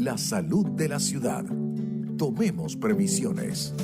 la salud de la ciudad. Tomemos previsiones.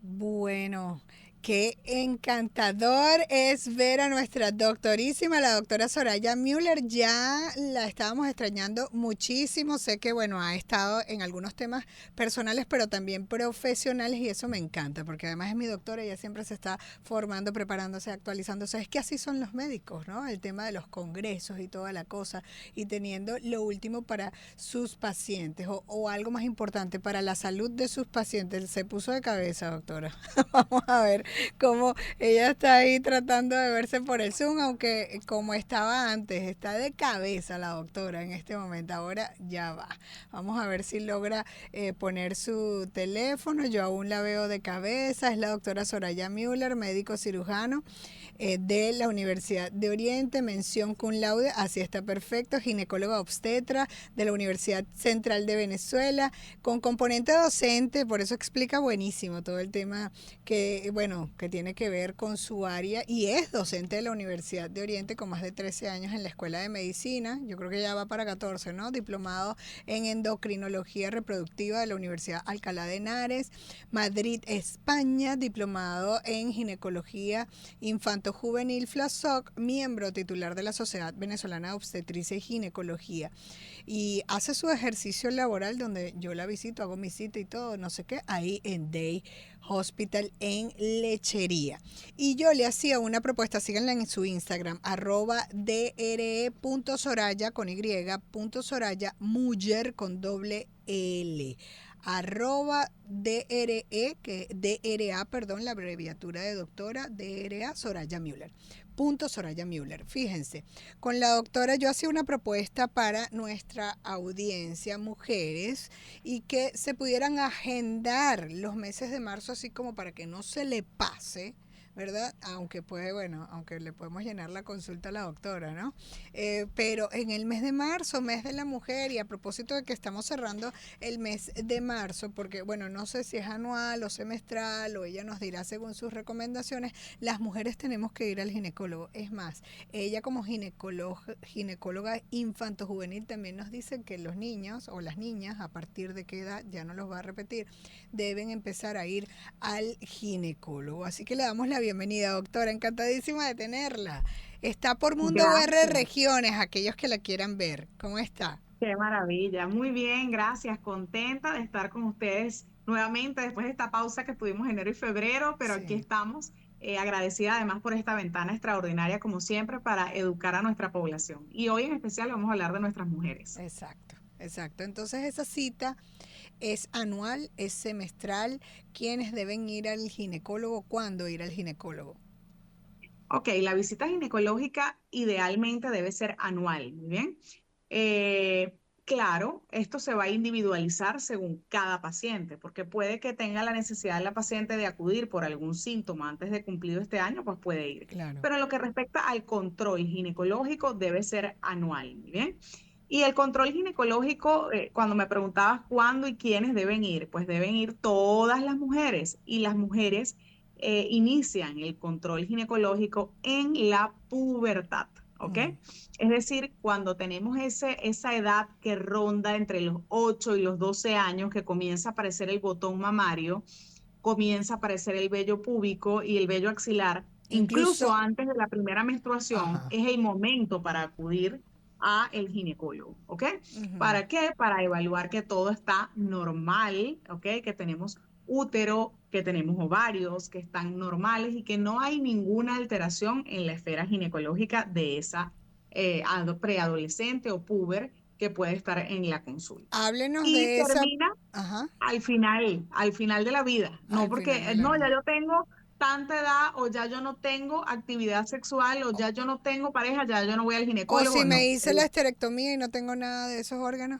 Bueno, qué encantador es ver a nuestra doctorísima, la doctora Soraya Müller. Ya la estábamos extrañando muchísimo. Sé que, bueno, ha estado en algunos temas personales, pero también profesionales, y eso me encanta, porque además es mi doctora, ella siempre se está formando, preparándose, actualizándose. Es que así son los médicos, ¿no? El tema de los congresos y toda la cosa, y teniendo lo último para sus pacientes, o algo más importante, para la salud de sus pacientes. Se puso de cabeza, doctora. Vamos a ver cómo ella está ahí tratando de verse por el Zoom, aunque como estaba antes, está de cabeza la doctora en este momento. Ahora ya va. Vamos a ver si logra poner su teléfono. Yo aún la veo de cabeza. Es la doctora Soraya Müller, médico cirujano de la Universidad de Oriente, mención cum laude, así está perfecto, ginecóloga obstetra de la Universidad Central de Venezuela, con componente docente, por eso explica buenísimo todo el tema que, bueno, que tiene que ver con su área, y es docente de la Universidad de Oriente con más de 13 años en la Escuela de Medicina, yo creo que ya va para 14, ¿no? Diplomado en endocrinología reproductiva de la Universidad Alcalá de Henares, Madrid, España, diplomado en ginecología infanto-juvenil FLASOC, miembro titular de la Sociedad Venezolana de Obstetricia y Ginecología, y hace su ejercicio laboral donde yo la visito, hago mi cita y todo, no sé qué, ahí en Day Hospital en Lechería. Y yo le hacía una propuesta, síganla en su Instagram, @dre.soraya con y, .soraya, mujer con doble L. @DRE, que DRA, perdón, la abreviatura de doctora, DRA Soraya Müller. Soraya Müller. Fíjense, con la doctora yo hacía una propuesta para nuestra audiencia, mujeres, y que se pudieran agendar los meses de marzo así como para que no se le pase, ¿verdad? Aunque puede, bueno, aunque le podemos llenar la consulta a la doctora, ¿no? Pero en el mes de marzo, mes de la mujer, y a propósito de que estamos cerrando el mes de marzo, porque, bueno, no sé si es anual o semestral, o ella nos dirá según sus recomendaciones, las mujeres tenemos que ir al ginecólogo. Es más, ella como ginecóloga infanto-juvenil también nos dice que los niños o las niñas, a partir de qué edad, ya no los va a repetir, deben empezar a ir al ginecólogo. Así que le damos la bienvenida, doctora, encantadísima de tenerla. Está por Mundo UR Gracias. Regiones, aquellos que la quieran ver. ¿Cómo está? Qué maravilla. Muy bien, gracias. Contenta de estar con ustedes nuevamente después de esta pausa que tuvimos enero y febrero, pero aquí Sí, estamos. Agradecida además por esta ventana extraordinaria, como siempre, para educar a nuestra población. Y hoy en especial vamos a hablar de nuestras mujeres. exacto, exacto. Entonces esa cita es anual, es semestral. ¿Quiénes deben ir al ginecólogo? ¿Cuándo ir al ginecólogo? Ok, la visita ginecológica idealmente debe ser anual, muy bien. Claro, esto se va a individualizar según cada paciente, porque puede que tenga la necesidad la paciente de acudir por algún síntoma antes de cumplido este año, pues puede ir. Claro. Pero en lo que respecta al control ginecológico, debe ser anual, muy bien. Y el control ginecológico, cuando me preguntabas cuándo y quiénes deben ir, pues deben ir todas las mujeres, y las mujeres inician el control ginecológico en la pubertad, ¿ok? Es decir, cuando tenemos esa edad que ronda entre los 8 y los 12 años, que comienza a aparecer el botón mamario, comienza a aparecer el vello púbico y el vello axilar, incluso Incluso, antes de la primera menstruación, ajá. es el momento para acudir a el ginecólogo, ¿ok? Ujú. ¿Para qué? Para evaluar que todo está normal, ¿ok? Que tenemos útero, que tenemos ovarios, que están normales y que no hay ninguna alteración en la esfera ginecológica de esa preadolescente o puber que puede estar en la consulta. Háblenos Y de esa, termina ajá, al final de la vida, no al final porque, de la no, ya vida. yo tengo tanta edad o ya yo no tengo actividad sexual o ya yo no tengo pareja, ya yo no voy al O si ginecólogo, me no. hice la esterectomía y no tengo nada de esos órganos.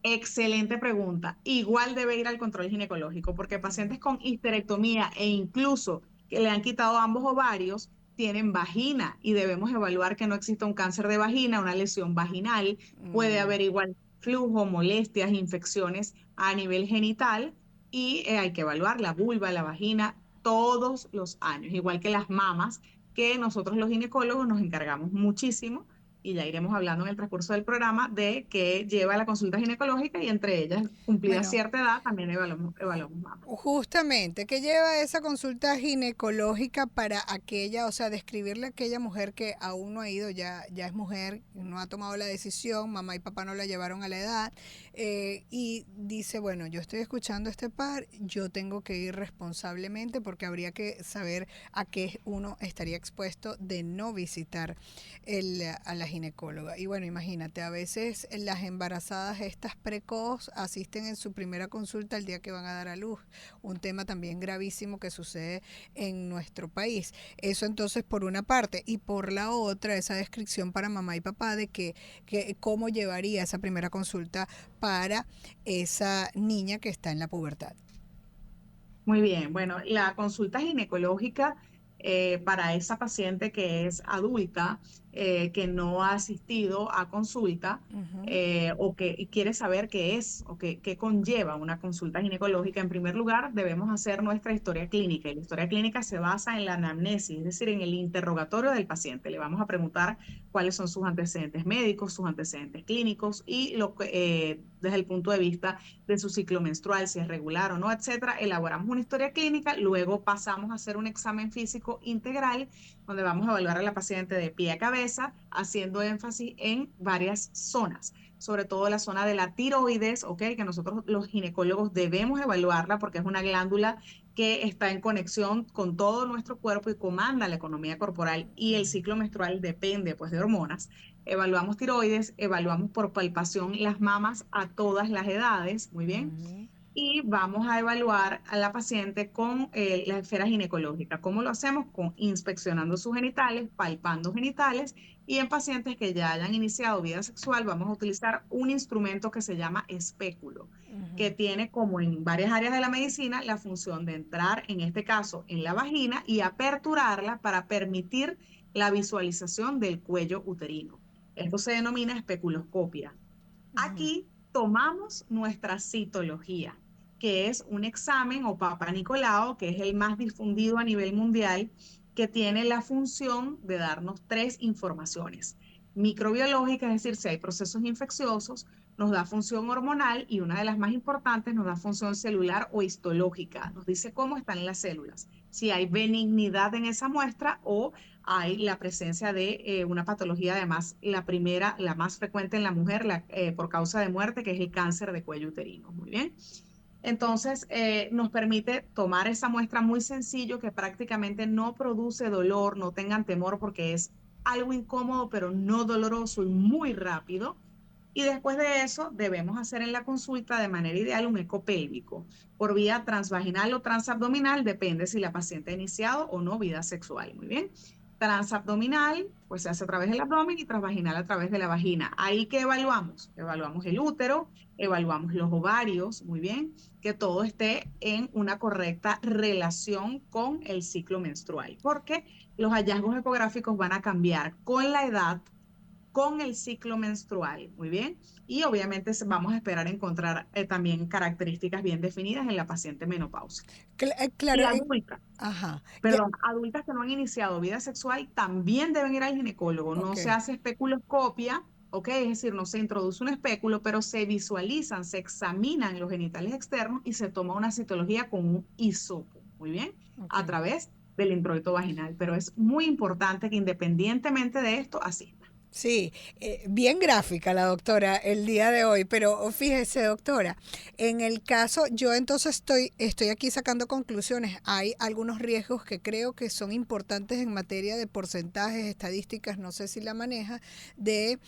Excelente pregunta. Igual debe ir al control ginecológico porque pacientes con histerectomía e incluso que le han quitado ambos ovarios tienen vagina y debemos evaluar que no exista un cáncer de vagina, una lesión vaginal. Puede haber igual flujo, molestias, infecciones a nivel genital y hay que evaluar la vulva, la vagina todos los años, igual que las mamas, que nosotros los ginecólogos nos encargamos muchísimo y ya iremos hablando en el transcurso del programa de que lleva la consulta ginecológica y entre ellas, cumplida Bueno, cierta edad, también evaluamos mama. justamente, ¿qué lleva esa consulta ginecológica para aquella, o sea, describirle a aquella mujer que aún no ha ido, ya es mujer, no ha tomado la decisión, mamá y papá no la llevaron a la edad, y dice, bueno, yo estoy escuchando a este par, yo tengo que ir responsablemente porque habría que saber a qué uno estaría expuesto de no visitar a la ginecóloga? Y bueno, imagínate, a veces las embarazadas estas precoz asisten en su primera consulta el día que van a dar a luz, un tema también gravísimo que sucede en nuestro país. Eso entonces por una parte, y por la otra esa descripción para mamá y papá de que cómo llevaría esa primera consulta para esa niña que está en la pubertad. Muy bien, bueno, la consulta ginecológica para esa paciente que es adulta, que no ha asistido a consulta Ujú, o que y quiere saber qué es o qué conlleva una consulta ginecológica, en primer lugar debemos hacer nuestra historia clínica. Y la historia clínica se basa en la anamnesis, es decir, en el interrogatorio del paciente. Le vamos a preguntar cuáles son sus antecedentes médicos, sus antecedentes clínicos y desde el punto de vista de su ciclo menstrual, si es regular o no, etcétera. Elaboramos una historia clínica, luego pasamos a hacer un examen físico integral, donde vamos a evaluar a la paciente de pie a cabeza, haciendo énfasis en varias zonas, sobre todo la zona de la tiroides, ¿ok? Que nosotros los ginecólogos debemos evaluarla porque es una glándula que está en conexión con todo nuestro cuerpo y comanda la economía corporal y el ciclo menstrual depende pues de hormonas. Evaluamos tiroides, evaluamos por palpación las mamas a todas las edades, muy bien. ujú, Y vamos a evaluar a la paciente con la esfera ginecológica. ¿Cómo lo hacemos? Con inspeccionando sus genitales, palpando genitales y en pacientes que ya hayan iniciado vida sexual vamos a utilizar un instrumento que se llama espéculo, ujú, que tiene como en varias áreas de la medicina la función de entrar, en este caso, en la vagina y aperturarla para permitir la visualización del cuello uterino. Esto se denomina especuloscopia. ujú. Aquí tomamos nuestra citología, que es un examen o Papa Nicolau, que es el más difundido a nivel mundial, que tiene la función de darnos tres informaciones. Microbiológica, es decir, si hay procesos infecciosos, nos da función hormonal y una de las más importantes nos da función celular o histológica. Nos dice cómo están las células, si hay benignidad en esa muestra o hay la presencia de una patología, además la primera, la más frecuente en la mujer por causa de muerte, que es el cáncer de cuello uterino. Muy bien. Entonces, nos permite tomar esa muestra muy sencillo que prácticamente no produce dolor, no tengan temor porque es algo incómodo, pero no doloroso y muy rápido. Y después de eso, debemos hacer en la consulta de manera ideal un eco pélvico por vía transvaginal o transabdominal, depende si la paciente ha iniciado o no vida sexual. Muy bien. Transabdominal, pues se hace a través del abdomen y transvaginal a través de la vagina. Ahí que evaluamos, evaluamos el útero, evaluamos los ovarios, muy bien, que todo esté en una correcta relación con el ciclo menstrual, porque los hallazgos ecográficos van a cambiar con la edad, con el ciclo menstrual, muy bien, y obviamente vamos a esperar encontrar también características bien definidas en la paciente menopáusica. Claro, Y adulta, ajá, ya, perdón, adultas que no han iniciado vida sexual también deben ir al ginecólogo. No ok. se hace especuloscopia, ¿ok? Es decir, no se introduce un espéculo, pero se visualizan, se examinan los genitales externos y se toma una citología con un hisopo, muy bien, a Ok. través del introito vaginal. Pero es muy importante que independientemente de esto, asista. Sí, bien gráfica la doctora el día de hoy, pero fíjese, doctora, en el caso, yo entonces estoy aquí sacando conclusiones. Hay algunos riesgos que creo que son importantes en materia de porcentajes, estadísticas, no sé si la maneja, de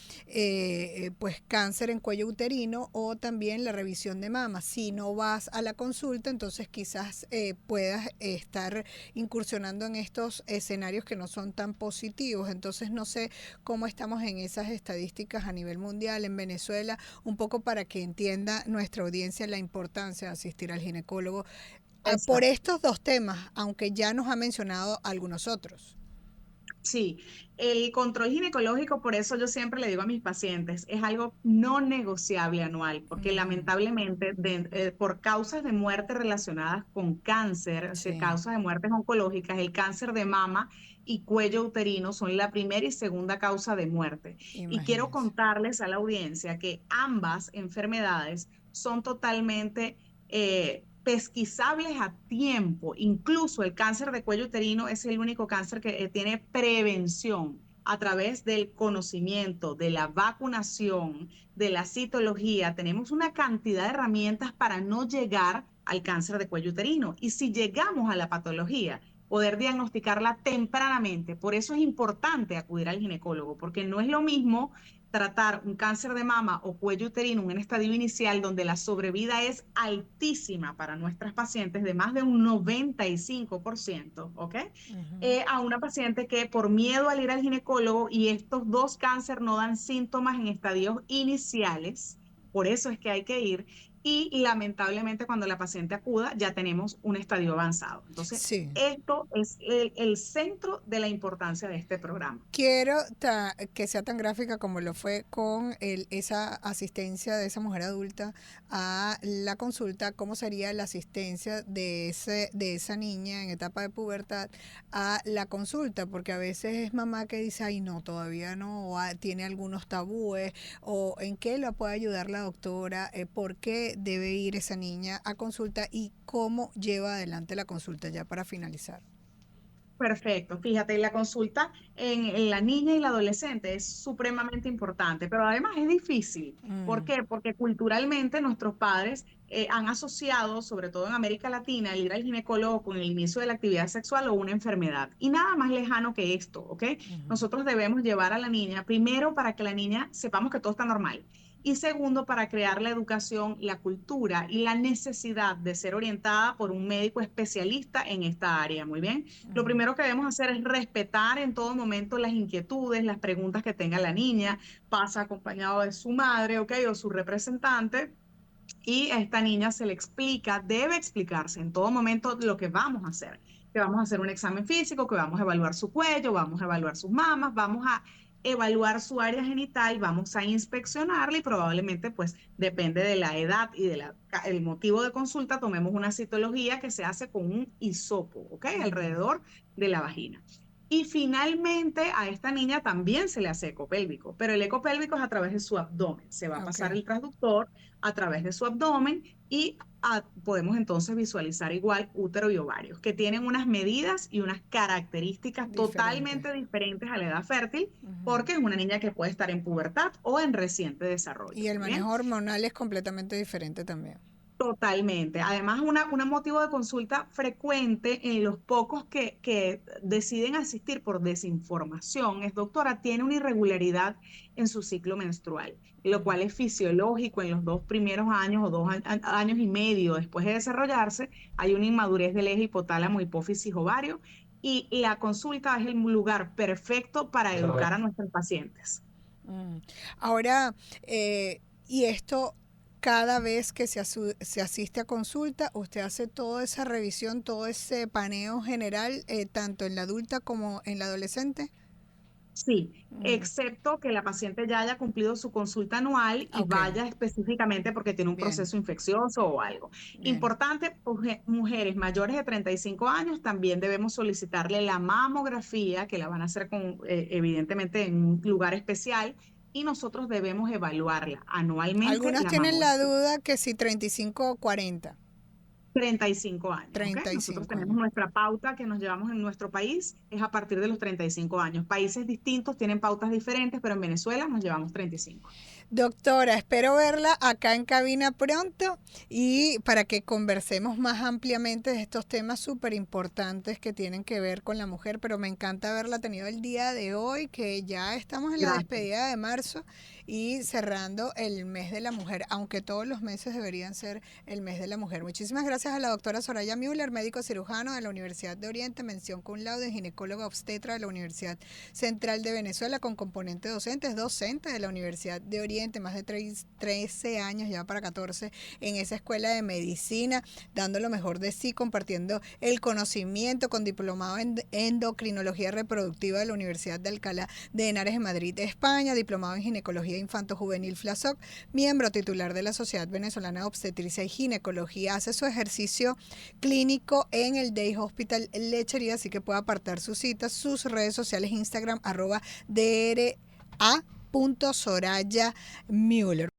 pues cáncer en cuello uterino o también la revisión de mama. Si no vas a la consulta, entonces quizás puedas estar incursionando en estos escenarios que no son tan positivos. Entonces no sé cómo estamos en esas estadísticas a nivel mundial, en Venezuela, un poco para que entienda nuestra audiencia la importancia de asistir al ginecólogo por Exacto. estos dos temas, aunque ya nos ha mencionado algunos otros. Sí, el control ginecológico, por eso yo siempre le digo a mis pacientes, es algo no negociable anual, porque Ujú, lamentablemente por causas de muerte relacionadas con cáncer, es decir, sí. causas de muertes oncológicas, el cáncer de mama y cuello uterino son la primera y segunda causa de muerte. Y quiero Imagínense. contarles a la audiencia que ambas enfermedades son totalmente pesquisables a tiempo. Incluso el cáncer de cuello uterino es el único cáncer que tiene prevención a través del conocimiento, de la vacunación, de la citología. Tenemos una cantidad de herramientas para no llegar al cáncer de cuello uterino. Y si llegamos a la patología, poder diagnosticarla tempranamente. Por eso es importante acudir al ginecólogo, porque no es lo mismo tratar un cáncer de mama o cuello uterino en un estadio inicial donde la sobrevida es altísima para nuestras pacientes, de más de un 95%, ¿ok? A una paciente que por miedo al ir al ginecólogo y estos dos cánceres no dan síntomas en estadios iniciales, por eso es que hay que ir y lamentablemente cuando la paciente acuda ya tenemos un estadio avanzado. Entonces, Sí. esto es el centro de la importancia de este programa. Quiero que sea tan gráfica como lo fue con esa asistencia de esa mujer adulta a la consulta, cómo sería la asistencia de esa niña en etapa de pubertad a la consulta, porque a veces es mamá que dice, ay no, todavía no, o tiene algunos tabúes, o en qué la puede ayudar la doctora, por qué debe ir esa niña a consulta y cómo lleva adelante la consulta ya para finalizar. Perfecto. Fíjate, la consulta en la niña y la adolescente es supremamente importante, pero además es difícil. ¿Por qué? Porque culturalmente nuestros padres han asociado, sobre todo en América Latina, el ir al ginecólogo con el inicio de la actividad sexual o una enfermedad. Y nada más lejano que esto, ¿ok? Nosotros debemos llevar a la niña, primero para que la niña sepamos que todo está normal. Y segundo, para crear la educación, la cultura y la necesidad de ser orientada por un médico especialista en esta área. Muy bien. Lo primero que debemos hacer es respetar en todo momento las inquietudes, las preguntas que tenga la niña. Pasa acompañado de su madre, ¿ok? O su representante. Y a esta niña se le explica, debe explicarse en todo momento lo que vamos a hacer. Que vamos a hacer un examen físico, que vamos a evaluar su cuello, vamos a evaluar sus mamas, vamos a evaluar su área genital, vamos a inspeccionarla y probablemente, pues, depende de la edad y el motivo de consulta, tomemos una citología que se hace con un hisopo, ¿ok? Alrededor de la vagina. Y finalmente a esta niña también se le hace ecopélvico, pero el ecopélvico es a través de su abdomen. Se va a pasar Okay. el transductor a través de su abdomen y podemos entonces visualizar igual útero y ovarios, que tienen unas medidas y unas características Diferente. totalmente diferentes a la edad fértil, porque es una niña que puede estar en pubertad o en reciente desarrollo. Y el Muy bien. manejo hormonal es completamente diferente también. Totalmente. Además, un motivo de consulta frecuente en los pocos que deciden asistir por desinformación es, doctora, tiene una irregularidad en su ciclo menstrual, lo cual es fisiológico en los 2 primeros años o 2 años y medio después de desarrollarse. Hay una inmadurez del eje hipotálamo, hipófisis, ovario, y la consulta es el lugar perfecto para educar a nuestros pacientes. Mm. Ahora, y esto, cada vez que se asiste a consulta, usted hace toda esa revisión, todo ese paneo general, tanto en la adulta como en la adolescente. Sí, Mm. excepto que la paciente ya haya cumplido su consulta anual y Ok, vaya específicamente porque tiene un bien, proceso infeccioso o algo. bien. Importante, mujeres mayores de 35 años también debemos solicitarle la mamografía, que la van a hacer evidentemente en un lugar especial, y nosotros debemos evaluarla anualmente, Algunas la tienen la mamografía. duda que si 35 o 40. 35 años, ¿ok? Nosotros 35 tenemos años. nuestra pauta que nos llevamos en nuestro país, es a partir de los 35 años. Países distintos tienen pautas diferentes, pero en Venezuela nos llevamos 35. Doctora, espero verla acá en cabina pronto y para que conversemos más ampliamente de estos temas súper importantes que tienen que ver con la mujer, pero me encanta haberla tenido el día de hoy, que ya estamos en la Gracias. despedida de marzo y cerrando el mes de la mujer, aunque todos los meses deberían ser el mes de la mujer. Muchísimas gracias a la doctora Soraya Müller, médico cirujano de la Universidad de Oriente, mención cum laude, ginecóloga obstetra de la Universidad Central de Venezuela con componente docente, es docente de la Universidad de Oriente excelente, más de 13 años, ya para 14, en esa escuela de medicina, dando lo mejor de sí, compartiendo el conocimiento con diplomado en endocrinología reproductiva de la Universidad de Alcalá de Henares en Madrid, España, diplomado en ginecología infanto-juvenil FLASOC, miembro titular de la Sociedad Venezolana de Obstetricia y Ginecología, hace su ejercicio clínico en el Day Hospital Lechería, así que puede apartar sus citas, sus redes sociales, Instagram, @DRA.Soraya Müller.